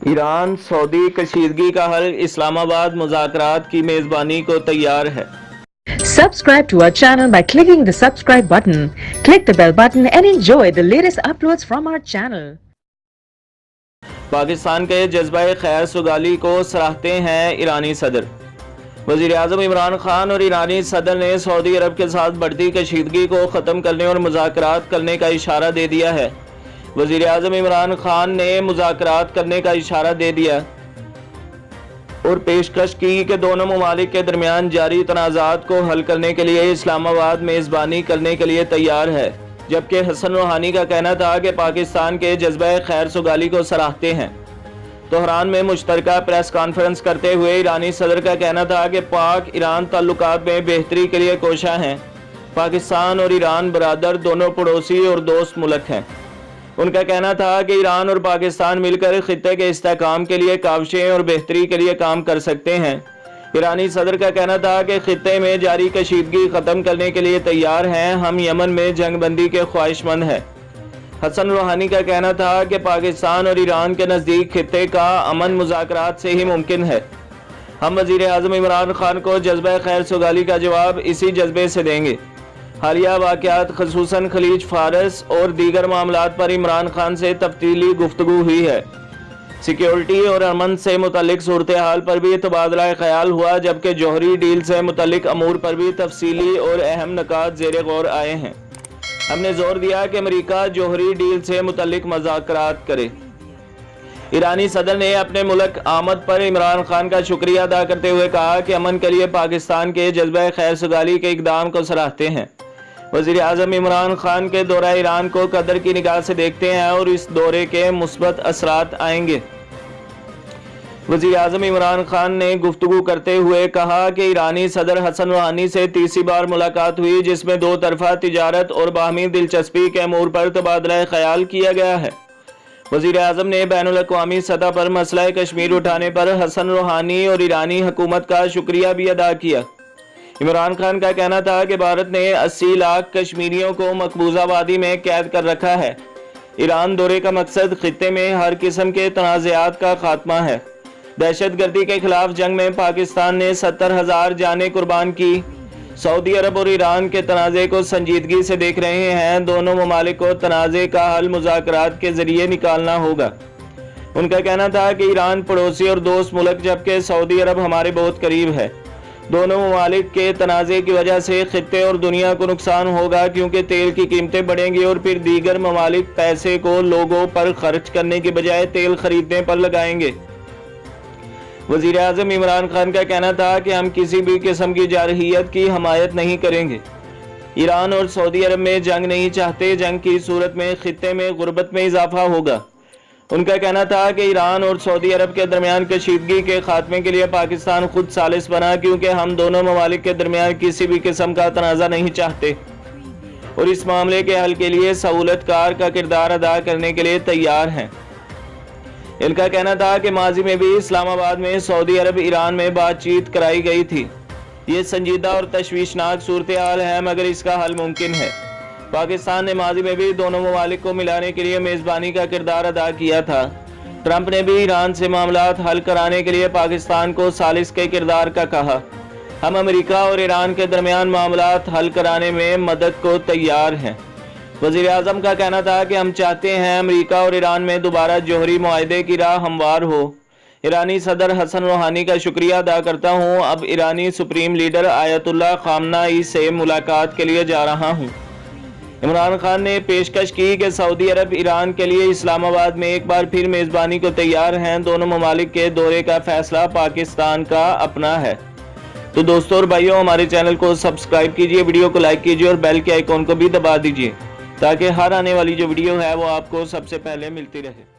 ایران سعودی کشیدگی کا حل اسلام آباد مذاکرات کی میزبانی کو تیار ہے۔ Subscribe to our channel by clicking the subscribe button. Click the bell button and enjoy the latest uploads from our channel. Pakistan کے جذبہ خیر سگالی کو سراہتے ہیں ایرانی صدر۔ وزیر اعظم عمران خان اور ایرانی صدر نے سعودی عرب کے ساتھ بڑھتی کشیدگی کو ختم کرنے اور مذاکرات کرنے کا اشارہ دے دیا ہے۔ وزیر اعظم عمران خان نے مذاکرات کرنے کا اشارہ دے دیا اور پیشکش کی کہ دونوں ممالک کے درمیان جاری تنازعات کو حل کرنے کے لیے اسلام آباد میزبانی کرنے کے لیے تیار ہے، جبکہ حسن روحانی کا کہنا تھا کہ پاکستان کے جذبہ خیر سگالی کو سراہتے ہیں۔ تہران میں مشترکہ پریس کانفرنس کرتے ہوئے ایرانی صدر کا کہنا تھا کہ پاک ایران تعلقات میں بہتری کے لیے کوشاں ہیں۔ پاکستان اور ایران برادر، دونوں پڑوسی اور دوست ملک ہیں۔ ان کا کہنا تھا کہ ایران اور پاکستان مل کر خطے کے استحکام کے لیے کاوشیں اور بہتری کے لیے کام کر سکتے ہیں۔ ایرانی صدر کا کہنا تھا کہ خطے میں جاری کشیدگی ختم کرنے کے لیے تیار ہیں، ہم یمن میں جنگ بندی کے خواہش مند ہیں۔ حسن روحانی کا کہنا تھا کہ پاکستان اور ایران کے نزدیک خطے کا امن مذاکرات سے ہی ممکن ہے۔ ہم وزیر اعظم عمران خان کو جذبہ خیر سگالی کا جواب اسی جذبے سے دیں گے۔ حالیہ واقعات خصوصاً خلیج فارس اور دیگر معاملات پر عمران خان سے تفصیلی گفتگو ہوئی ہے۔ سیکیورٹی اور امن سے متعلق صورتحال پر بھی تبادلہ خیال ہوا، جبکہ جوہری ڈیل سے متعلق امور پر بھی تفصیلی اور اہم نکات زیر غور آئے ہیں۔ ہم نے زور دیا کہ امریکہ جوہری ڈیل سے متعلق مذاکرات کرے۔ ایرانی صدر نے اپنے ملک آمد پر عمران خان کا شکریہ ادا کرتے ہوئے کہا کہ امن کے لیے پاکستان کے جذبہ خیر سگالی کے اقدام کو سراہتے ہیں۔ وزیر اعظم عمران خان کے دورہ ایران کو قدر کی نگاہ سے دیکھتے ہیں اور اس دورے کے مثبت اثرات آئیں گے۔ وزیر اعظم عمران خان نے گفتگو کرتے ہوئے کہا کہ ایرانی صدر حسن روحانی سے تیسری بار ملاقات ہوئی، جس میں دو طرفہ تجارت اور باہمی دلچسپی کے امور پر تبادلہ خیال کیا گیا ہے۔ وزیر اعظم نے بین الاقوامی سطح پر مسئلہ کشمیر اٹھانے پر حسن روحانی اور ایرانی حکومت کا شکریہ بھی ادا کیا۔ عمران خان کا کہنا تھا کہ بھارت نے 80 لاکھ کشمیریوں کو مقبوضہ وادی میں قید کر رکھا ہے۔ ایران دورے کا مقصد خطے میں ہر قسم کے تنازعات کا خاتمہ ہے۔ دہشت گردی کے خلاف جنگ میں پاکستان نے 70,000 جانیں قربان کی۔ سعودی عرب اور ایران کے تنازع کو سنجیدگی سے دیکھ رہے ہیں۔ دونوں ممالک کو تنازع کا حل مذاکرات کے ذریعے نکالنا ہوگا۔ ان کا کہنا تھا کہ ایران پڑوسی اور دوست ملک، جبکہ سعودی عرب ہمارے بہت قریب ہے۔ دونوں ممالک کے تنازع کی وجہ سے خطے اور دنیا کو نقصان ہوگا، کیونکہ تیل کی قیمتیں بڑھیں گی اور پھر دیگر ممالک پیسے کو لوگوں پر خرچ کرنے کی بجائے تیل خریدنے پر لگائیں گے۔ وزیر اعظم عمران خان کا کہنا تھا کہ ہم کسی بھی قسم کی جارحیت کی حمایت نہیں کریں گے۔ ایران اور سعودی عرب میں جنگ نہیں چاہتے، جنگ کی صورت میں خطے میں غربت میں اضافہ ہوگا۔ ان کا کہنا تھا کہ ایران اور سعودی عرب کے درمیان کشیدگی کے خاتمے کے لیے پاکستان خود ثالث بنا، کیونکہ ہم دونوں ممالک کے درمیان کسی بھی قسم کا تنازع نہیں چاہتے اور اس معاملے کے حل کے لیے سہولت کار کا کردار ادا کرنے کے لیے تیار ہیں۔ ان کا کہنا تھا کہ ماضی میں بھی اسلام آباد میں سعودی عرب ایران میں بات چیت کرائی گئی تھی۔ یہ سنجیدہ اور تشویشناک صورتحال ہے، مگر اس کا حل ممکن ہے۔ پاکستان نے ماضی میں بھی دونوں ممالک کو ملانے کے لیے میزبانی کا کردار ادا کیا تھا۔ ٹرمپ نے بھی ایران سے معاملات حل کرانے کے لیے پاکستان کو ثالث کے کردار کا کہا۔ ہم امریکہ اور ایران کے درمیان معاملات حل کرانے میں مدد کو تیار ہیں۔ وزیر اعظم کا کہنا تھا کہ ہم چاہتے ہیں امریکہ اور ایران میں دوبارہ جوہری معاہدے کی راہ ہموار ہو۔ ایرانی صدر حسن روحانی کا شکریہ ادا کرتا ہوں۔ اب ایرانی سپریم لیڈر آیت اللہ خامنہ ای سے ملاقات کے لیے جا رہا ہوں۔ عمران خان نے پیشکش کی کہ سعودی عرب ایران کے لیے اسلام آباد میں ایک بار پھر میزبانی کو تیار ہیں۔ دونوں ممالک کے دورے کا فیصلہ پاکستان کا اپنا ہے۔ تو دوستوں اور بھائیوں، ہمارے چینل کو سبسکرائب کیجئے، ویڈیو کو لائک کیجئے اور بیل کے آئیکن کو بھی دبا دیجئے، تاکہ ہر آنے والی جو ویڈیو ہے وہ آپ کو سب سے پہلے ملتی رہے۔